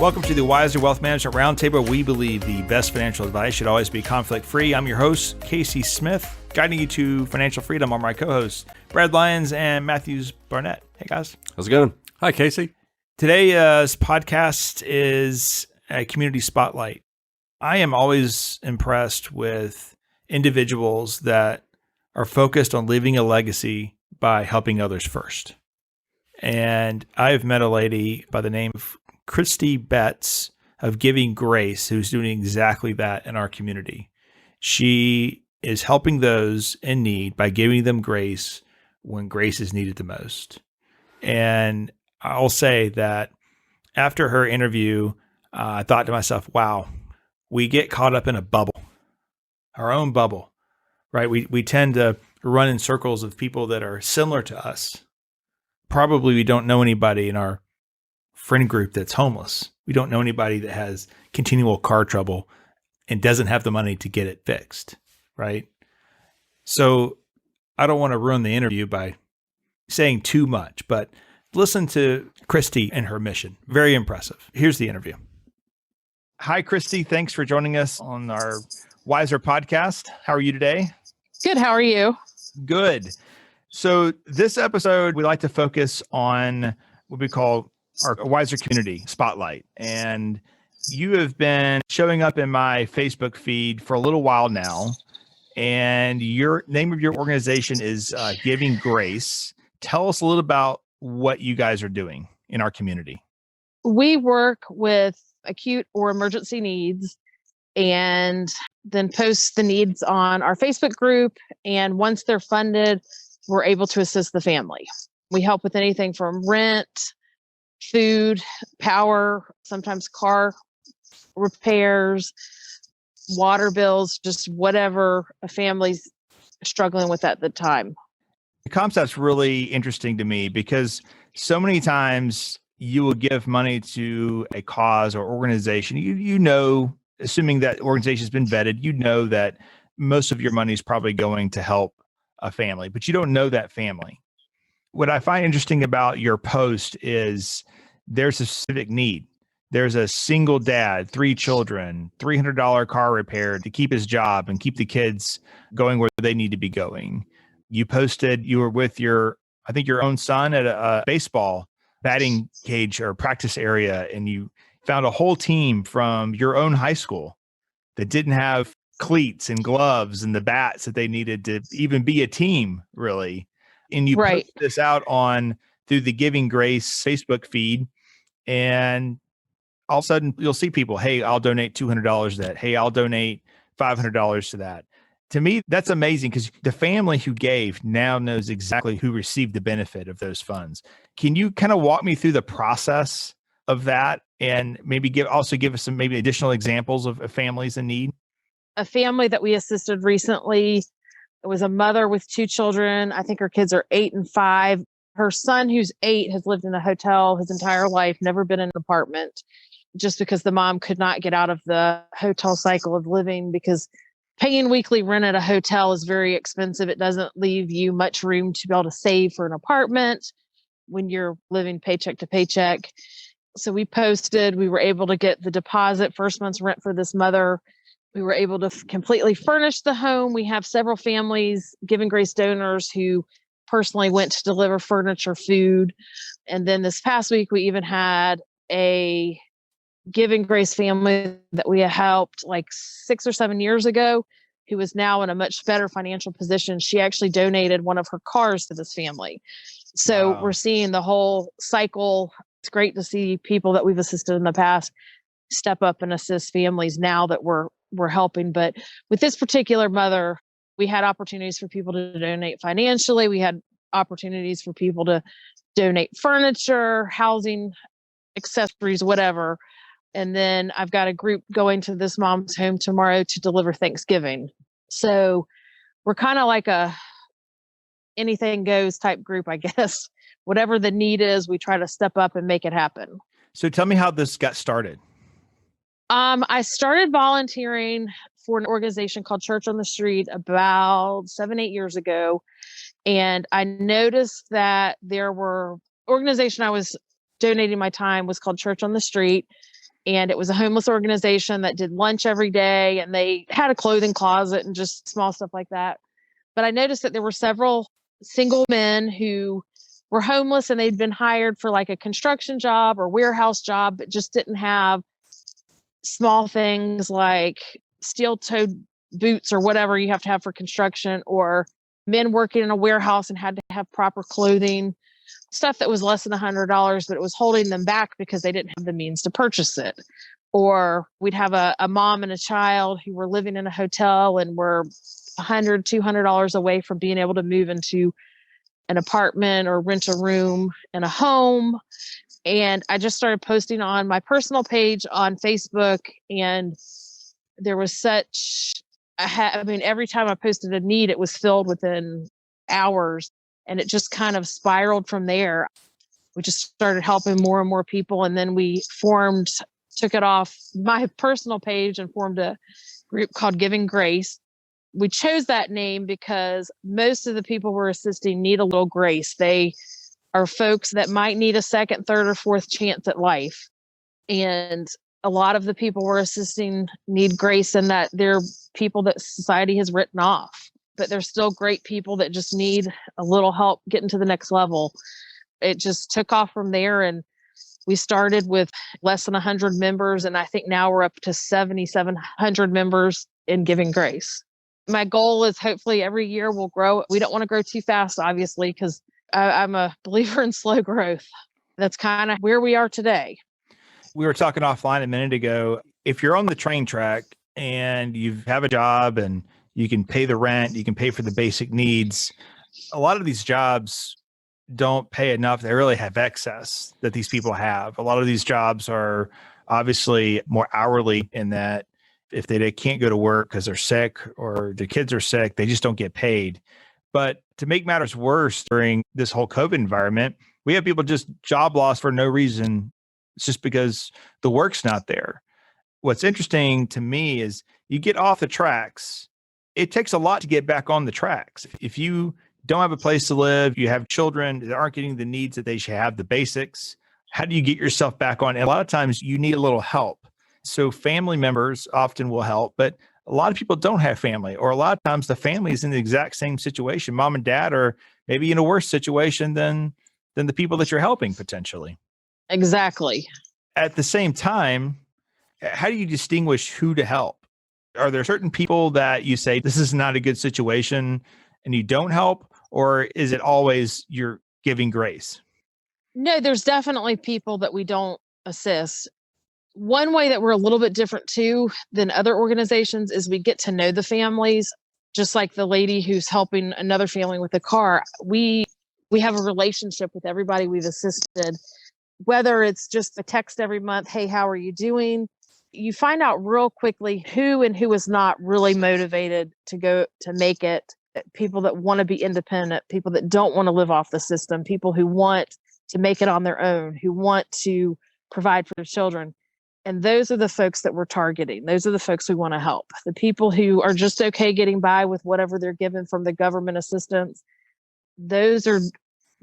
Welcome to the Wiser Wealth Management Roundtable. We believe the best financial advice should always be conflict-free. I'm your host, Casey Smith, guiding you to financial freedom. Are my co-hosts, Brad Lyons and Matthews Barnett. Hey, guys. How's it going? Hi, Casey. Today's podcast is a community spotlight. I am always impressed with individuals that are focused on leaving a legacy by helping others first. And I've met a lady by the name of Christy Betz of Giving Grace, who's doing exactly that in our community. She is helping those in need by giving them grace when grace is needed the most. And I'll say that after her interview, I thought to myself, wow, we get caught up in a bubble, our own bubble, right? We tend to run in circles of people that are similar to us. Probably we don't know anybody in our friend group that's homeless. We don't know anybody that has continual car trouble and doesn't have the money to get it fixed, right? So I don't want to ruin the interview by saying too much, but listen to Christy and her mission. Very impressive. Here's the interview. Hi, Christy. Thanks for joining us on our Wiser podcast. How are you today? Good. How are you? Good. So this episode, we like to focus on what we call our Wiser Community Spotlight. And you have been showing up in my Facebook feed for a little while now. And your name of your organization is Giving Grace. Tell us a little about what you guys are doing in our community. We work with acute or emergency needs and then post the needs on our Facebook group. And once they're funded, we're able to assist the family. We help with anything from rent, food, power, sometimes car repairs, water bills, just whatever a family's struggling with at the time. The concept's really interesting to me because so many times you will give money to a cause or organization. You know, assuming that organization has been vetted, you know that most of your money is probably going to help a family, but you don't know that family. What I find interesting about your post is there's a specific need. There's a single dad, 3 children, $300 car repair to keep his job and keep the kids going where they need to be going. You posted you were with your own son at a baseball batting cage or practice area, and you found a whole team from your own high school that didn't have cleats and gloves and the bats that they needed to even be a team, really. And you Right. post this out through the Giving Grace Facebook feed, and all of a sudden you'll see people, hey, I'll donate $200 to that. Hey, I'll donate $500 to that. To me, that's amazing because the family who gave now knows exactly who received the benefit of those funds. Can you kind of walk me through the process of that and maybe give us some maybe additional examples of families in need? A family that we assisted recently, it was a mother with 2 children. I think her kids are 8 and 5. Her son, who's 8, has lived in a hotel his entire life, never been in an apartment, just because the mom could not get out of the hotel cycle of living, because paying weekly rent at a hotel is very expensive. It doesn't leave you much room to be able to save for an apartment when you're living paycheck to paycheck. So we were able to get the deposit, first month's rent for this mother. We were able to completely furnish the home. We have several families, Giving Grace donors, who personally went to deliver furniture, food. And then this past week, we even had a Giving Grace family that we helped like 6 or 7 years ago, who is now in a much better financial position. She actually donated one of her cars to this family. So Wow. We're seeing the whole cycle. It's great to see people that we've assisted in the past step up and assist families now that we're helping. But with this particular mother, we had opportunities for people to donate financially. We had opportunities for people to donate furniture, housing, accessories, whatever. And then I've got a group going to this mom's home tomorrow to deliver Thanksgiving. So we're kind of like a anything goes type group, I guess. Whatever the need is, we try to step up and make it happen. So tell me how this got started. I started volunteering for an organization called Church on the Street about 7-8 years ago. And I noticed that there were organization I was donating my time was called Church on the Street. And it was a homeless organization that did lunch every day, and they had a clothing closet and just small stuff like that. But I noticed that there were several single men who were homeless, and they'd been hired for like a construction job or warehouse job, but just didn't have small things like steel-toed boots or whatever you have to have for construction, or men working in a warehouse and had to have proper clothing, stuff that was less than $100, but it was holding them back because they didn't have the means to purchase it. Or we'd have a mom and a child who were living in a hotel and were $100, $200 away from being able to move into an apartment or rent a room in a home. And I just started posting on my personal page on Facebook, and there was such, every time I posted a need, it was filled within hours, and it just kind of spiraled from there. We just started helping more and more people. And then we took it off my personal page and formed a group called Giving Grace. We chose that name because most of the people we're assisting need a little grace. They are folks that might need a second, third, or fourth chance at life. And a lot of the people we're assisting need grace in that they're people that society has written off, but they're still great people that just need a little help getting to the next level. It just took off from there, and we started with less than 100 members, and I think now we're up to 7,700 members in Giving Grace. My goal is hopefully every year we'll grow. We don't want to grow too fast, obviously, because I'm a believer in slow growth. That's kind of where we are today. We were talking offline a minute ago. If you're on the train track and you have a job and you can pay the rent, you can pay for the basic needs, a lot of these jobs don't pay enough. They really have excess that these people have. A lot of these jobs are obviously more hourly in that if they can't go to work because they're sick or their kids are sick, they just don't get paid. But to make matters worse, during this whole COVID environment, we have people just job loss for no reason. It's just because the work's not there. What's interesting to me is you get off the tracks. It takes a lot to get back on the tracks. If you don't have a place to live, you have children that aren't getting the needs that they should have, the basics, how do you get yourself back on? And a lot of times you need a little help. So family members often will help, but a lot of people don't have family, or a lot of times the family is in the exact same situation. Mom and dad are maybe in a worse situation than the people that you're helping potentially. Exactly. At the same time, how do you distinguish who to help? Are there certain people that you say, this is not a good situation and you don't help? Or is it always you're giving grace? No, there's definitely people that we don't assist. One way that we're a little bit different too than other organizations is we get to know the families. Just like the lady who's helping another family with a car, we have a relationship with everybody we've assisted. Whether it's just a text every month, hey, how are you doing? You find out real quickly who and who is not really motivated to go to make it. People that want to be independent, people that don't want to live off the system, people who want to make it on their own, who want to provide for their children. And those are the folks that we're targeting. Those are the folks we want to help. The people who are just okay getting by with whatever they're given from the government assistance, those are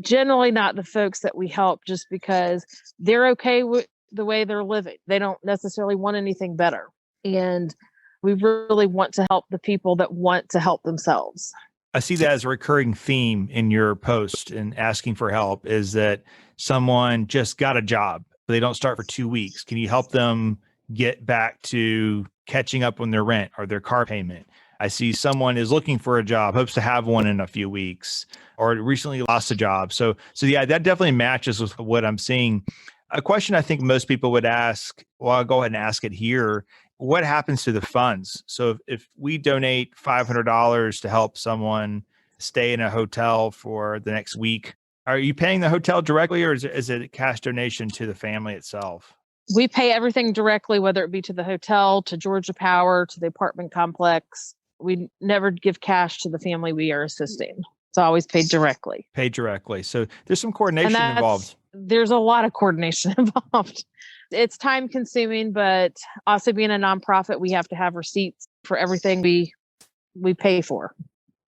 generally not the folks that we help just because they're okay with the way they're living. They don't necessarily want anything better. And we really want to help the people that want to help themselves. I see that as a recurring theme in your post and asking for help is that someone just got a job. They don't start for 2 weeks. Can you help them get back to catching up on their rent or their car payment? I see someone is looking for a job, hopes to have one in a few weeks, or recently lost a job. So yeah, that definitely matches with what I'm seeing. A question I think most people would ask, well, I'll go ahead and ask it here. What happens to the funds? So if we donate $500 to help someone stay in a hotel for the next week, are you paying the hotel directly, or is it a cash donation to the family itself? We pay everything directly, whether it be to the hotel, to Georgia Power, to the apartment complex. We never give cash to the family we are assisting. It's always paid directly. Paid directly. So there's some coordination involved. There's a lot of coordination involved. It's time consuming, but also being a nonprofit, we have to have receipts for everything we pay for.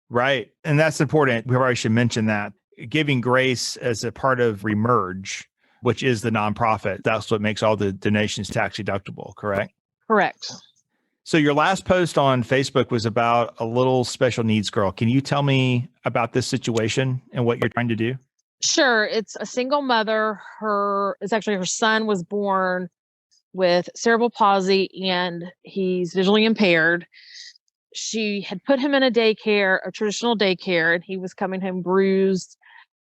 Right. And that's important. We probably should mention that. Giving Grace as a part of Remerge, which is the nonprofit. That's what makes all the donations tax deductible, correct? Correct. So your last post on Facebook was about a little special needs girl. Can you tell me about this situation and what you're trying to do? Sure. It's a single mother. Her son was born with cerebral palsy and he's visually impaired. She had put him in a traditional daycare, and he was coming home bruised,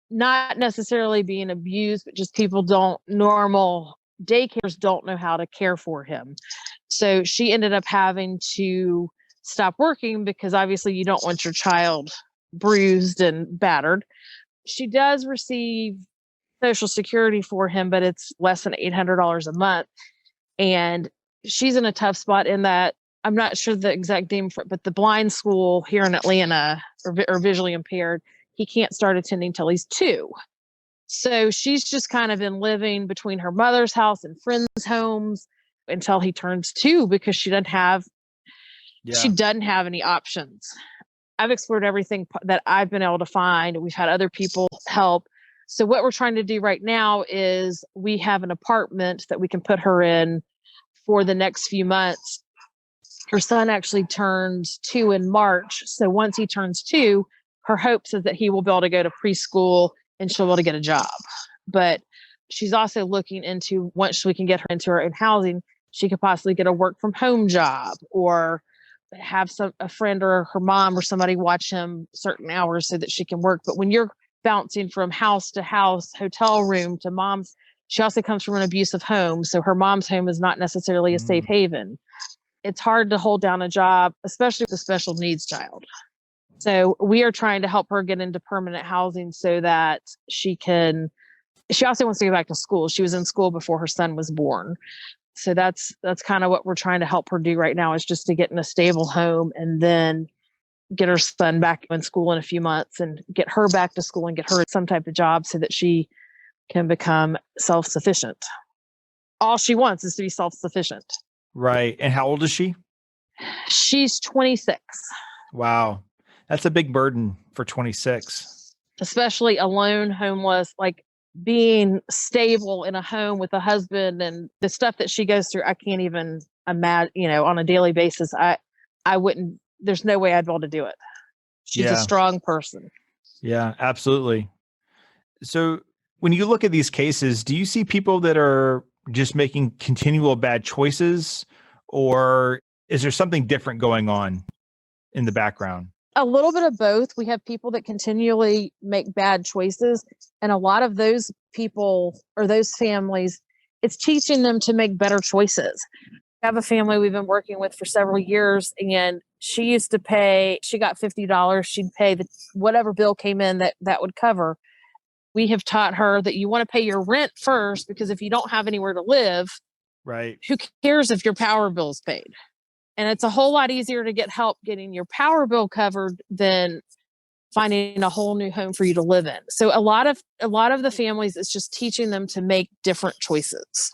not necessarily being abused, but just normal daycares don't know how to care for him. So she ended up having to stop working because obviously you don't want your child bruised and battered. She does receive Social Security for him, but it's less than $800 a month. And she's in a tough spot in that I'm not sure the exact name for it, but the blind school here in Atlanta or visually impaired, he can't start attending till he's 2. So she's just kind of been living between her mother's house and friends' homes until he turns 2 because she doesn't have any options. I've explored everything that I've been able to find. We've had other people help. So what we're trying to do right now is we have an apartment that we can put her in for the next few months. Her son actually turns 2 in March. So once he turns 2, her hopes is that he will be able to go to preschool and she'll be able to get a job. But she's also looking into, once we can get her into her own housing, she could possibly get a work from home job or have a friend or her mom or somebody watch him certain hours so that she can work. But when you're bouncing from house to house, hotel room to mom's, she also comes from an abusive home. So her mom's home is not necessarily a safe haven. It's hard to hold down a job, especially with a special needs child. So we are trying to help her get into permanent housing so that she also wants to go back to school. She was in school before her son was born. So that's kind of what we're trying to help her do right now, is just to get in a stable home and then get her son back in school in a few months and get her back to school and get her some type of job so that she can become self-sufficient. All she wants is to be self-sufficient. Right. And how old is she? She's 26. Wow. That's a big burden for 26. Especially alone, homeless, like being stable in a home with a husband and the stuff that she goes through. I can't even imagine, on a daily basis. I wouldn't, there's no way I'd be able to do it. She's a strong person. Yeah, absolutely. So when you look at these cases, do you see people that are just making continual bad choices, or is there something different going on in the background? A little bit of both. We have people that continually make bad choices, and a lot of those people or those families, it's teaching them to make better choices. I have a family we've been working with for several years, and she got $50. She'd pay whatever bill came in that would cover. We have taught her that you want to pay your rent first, because if you don't have anywhere to live, right, who cares if your power bill is paid? And it's a whole lot easier to get help getting your power bill covered than finding a whole new home for you to live in. So a lot of the families, it's just teaching them to make different choices.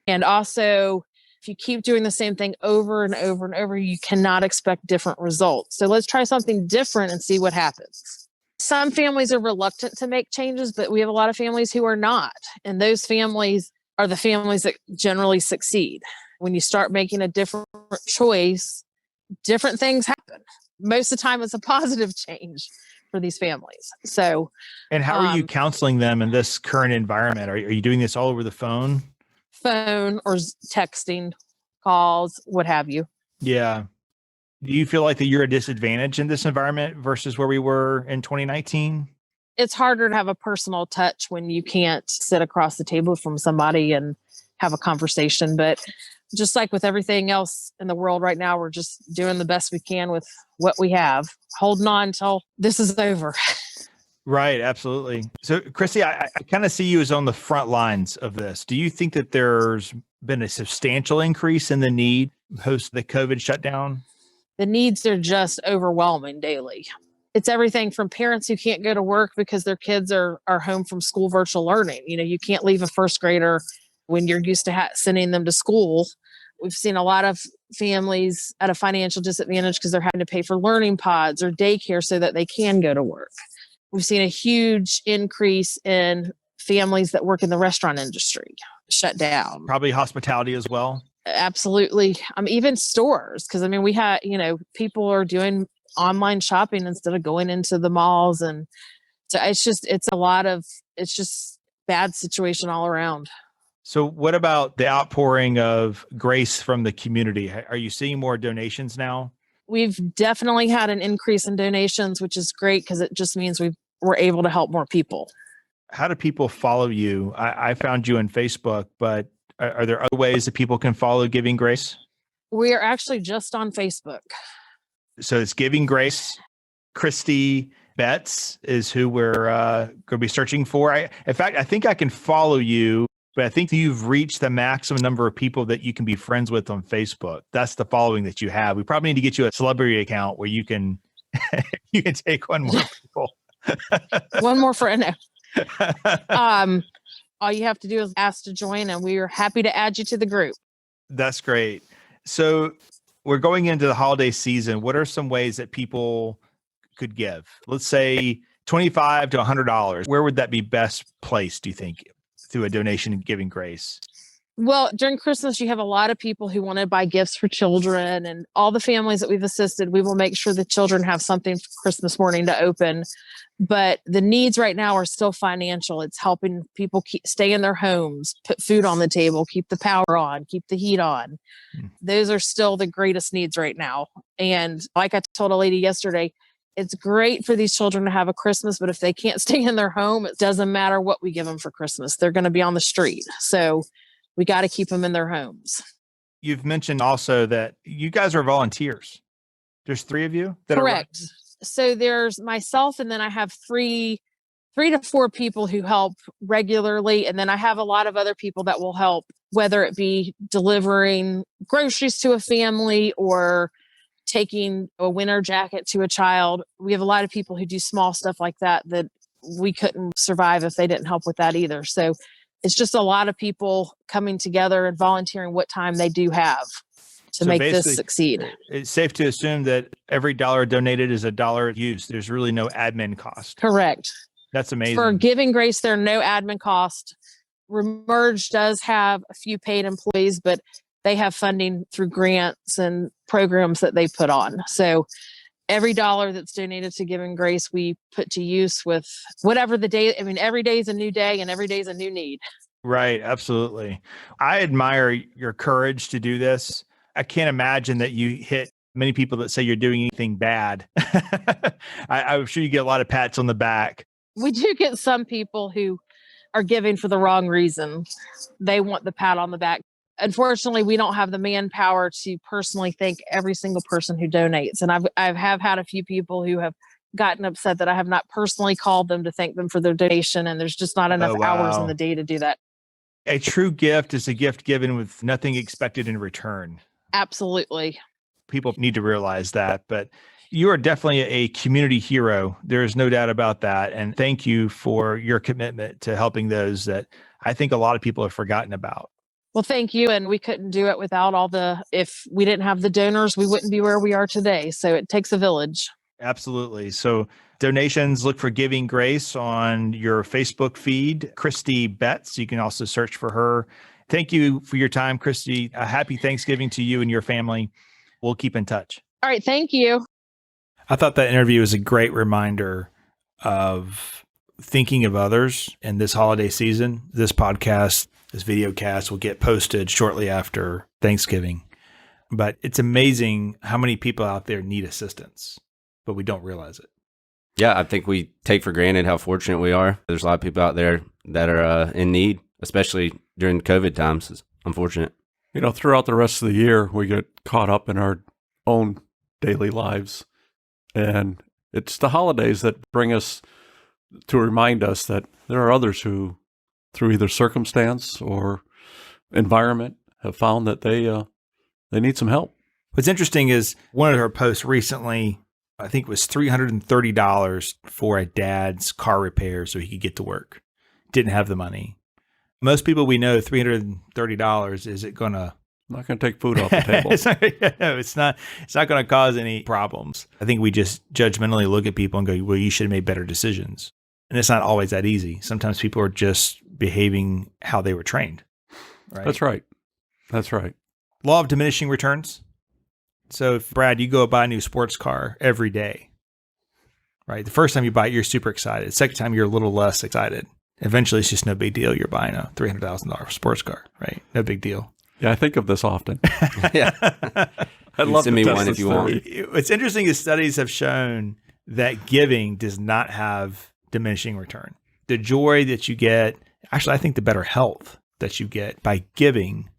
And also, if you keep doing the same thing over and over and over, you cannot expect different results. So let's try something different and see what happens. Some families are reluctant to make changes, but we have a lot of families who are not. And those families are the families that generally succeed. When you start making a different choice, different things happen. Most of the time, it's a positive change for these families. So, and how are you counseling them in this current environment? Are you doing this all over the phone? Phone or texting, calls, what have you. Yeah. Do you feel like that you're a disadvantage in this environment versus where we were in 2019? It's harder to have a personal touch when you can't sit across the table from somebody and have a conversation. But just like with everything else in the world right now, we're just doing the best we can with what we have, holding on until this is over. Right. Absolutely. So, Christy, I kind of see you as on the front lines of this. Do you think that there's been a substantial increase in the need post the COVID shutdown? The needs are just overwhelming daily. It's everything from parents who can't go to work because their kids are home from school virtual learning. You can't leave a first grader when you're used to sending them to school. We've seen a lot of families at a financial disadvantage because they're having to pay for learning pods or daycare so that they can go to work. We've seen a huge increase in families that work in the restaurant industry shut down. Probably hospitality as well. Absolutely. Even stores. Cause I mean, we had, people are doing online shopping instead of going into the malls. And so it's just bad situation all around. So what about the outpouring of grace from the community? Are you seeing more donations now? We've definitely had an increase in donations, which is great because it just means we're able to help more people. How do people follow you? I found you on Facebook, but are there other ways that people can follow Giving Grace? We are actually just on Facebook. So it's Giving Grace. Christy Betz is who we're going to be searching for. In fact, I think I can follow you, but I think you've reached the maximum number of people that you can be friends with on Facebook. That's the following that you have. We probably need to get you a celebrity account where you can you can take on more people. One more friend. All you have to do is ask to join, and we are happy to add you to the group. That's great. So we're going into the holiday season. What are some ways that people could give? Let's say $25 to $100. Where would that be best placed, do you think, through a donation and Giving Grace? Well, during Christmas, you have a lot of people who want to buy gifts for children, and all the families that we've assisted, we will make sure the children have something for Christmas morning to open. But the needs right now are still financial. It's helping people stay in their homes, put food on the table, keep the power on, keep the heat on. Those are still the greatest needs right now. And like I told a lady yesterday, it's great for these children to have a Christmas, but if they can't stay in their home, it doesn't matter what we give them for Christmas. They're going to be on the street. So we got to keep them in their homes. You've mentioned also that you guys are volunteers. There's 3 of you that Correct. So there's myself, and then I have three to four people who help regularly. And then I have a lot of other people that will help, whether it be delivering groceries to a family or taking a winter jacket to a child. We have a lot of people who do small stuff like that we couldn't survive if they didn't help with that either. So it's just a lot of people coming together and volunteering what time they do have to make this succeed. It's safe to assume that every dollar donated is a dollar used. There's really no admin cost. Correct. That's amazing. For Giving Grace, there are no admin cost. Remerge does have a few paid employees, but they have funding through grants and programs that they put on. So every dollar that's donated to Giving Grace, we put to use with whatever the day. I mean, every day is a new day and every day is a new need. Right. Absolutely. I admire your courage to do this. I can't imagine that you hit many people that say you're doing anything bad. I'm sure you get a lot of pats on the back. We do get some people who are giving for the wrong reason. They want the pat on the back. Unfortunately, we don't have the manpower to personally thank every single person who donates. And I have had a few people who have gotten upset that I have not personally called them to thank them for their donation. And there's just not enough hours in the day to do that. A true gift is a gift given with nothing expected in return. Absolutely. People need to realize that, but you are definitely a community hero. There's no doubt about that. And thank you for your commitment to helping those that I think a lot of people have forgotten about. Well, thank you. And we couldn't do it without if we didn't have the donors, we wouldn't be where we are today. So it takes a village. Absolutely. So donations, look for Giving Grace on your Facebook feed, Christy Betz. You can also search for her. Thank you for your time, Christy. A happy Thanksgiving to you and your family. We'll keep in touch. All right. Thank you. I thought that interview was a great reminder of thinking of others in this holiday season. This podcast, this video cast will get posted shortly after Thanksgiving. But it's amazing how many people out there need assistance, but we don't realize it. Yeah, I think we take for granted how fortunate we are. There's a lot of people out there that are in need, especially during COVID times. It's unfortunate. Throughout the rest of the year, we get caught up in our own daily lives. And it's the holidays that bring us to remind us that there are others who, through either circumstance or environment, have found that they need some help. What's interesting is one of her posts recently, I think it was $330 for a dad's car repair so he could get to work. Didn't have the money. Most people we know, $330, is it going to... Not going to take food off the table. It's not going to cause any problems. I think we just judgmentally look at people and go, well, you should have made better decisions. And it's not always that easy. Sometimes people are just behaving how they were trained. Right? That's right. That's right. Law of diminishing returns. So if, Brad, you go buy a new sports car every day, right? The first time you buy it, you're super excited. Second time, you're a little less excited. Eventually, it's just no big deal. You're buying a $300,000 sports car, right? No big deal. Yeah, I think of this often. Yeah. I'd love send to me test one this if you want. theory. What's interesting is studies have shown that giving does not have diminishing return. The joy that you get, actually, I think the better health that you get by giving,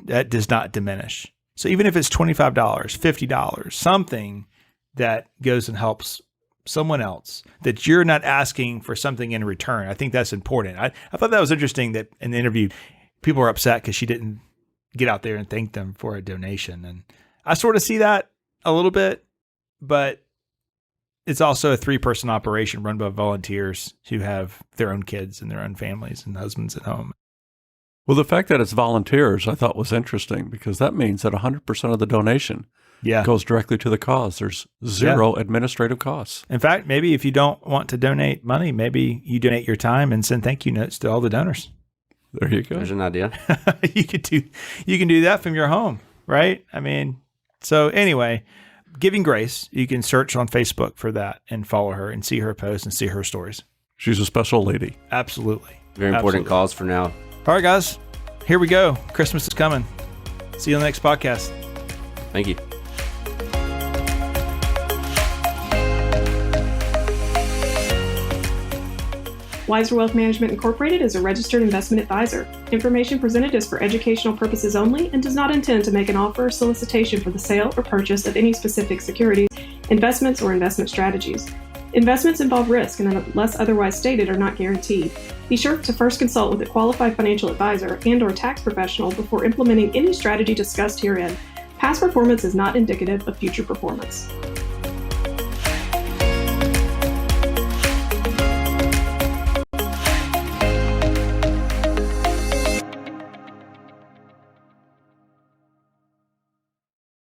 that does not diminish. So even if it's $25, $50, something that goes and helps someone else, that you're not asking for something in return, I think that's important. I thought that was interesting that in the interview, people were upset because she didn't get out there and thank them for a donation. And I sort of see that a little bit, but it's also a 3-person operation run by volunteers who have their own kids and their own families and husbands at home. Well, the fact that it's volunteers I thought was interesting because that means that 100% of the donation goes directly to the cause. There's zero administrative costs. In fact, maybe if you don't want to donate money, maybe you donate your time and send thank you notes to all the donors. There you go. There's an idea. You can do that from your home, right? I mean, so anyway, Giving Grace, you can search on Facebook for that and follow her and see her posts and see her stories. She's a special lady. Absolutely. Very important Absolutely. cause for now. All right, guys, here we go. Christmas is coming. See you on the next podcast. Thank you. Wiser Wealth Management Incorporated is a registered investment advisor. Information presented is for educational purposes only and does not intend to make an offer or solicitation for the sale or purchase of any specific securities, investments, or investment strategies. Investments involve risk and, unless otherwise stated, are not guaranteed. Be sure to first consult with a qualified financial advisor and/or tax professional before implementing any strategy discussed herein. Past performance is not indicative of future performance.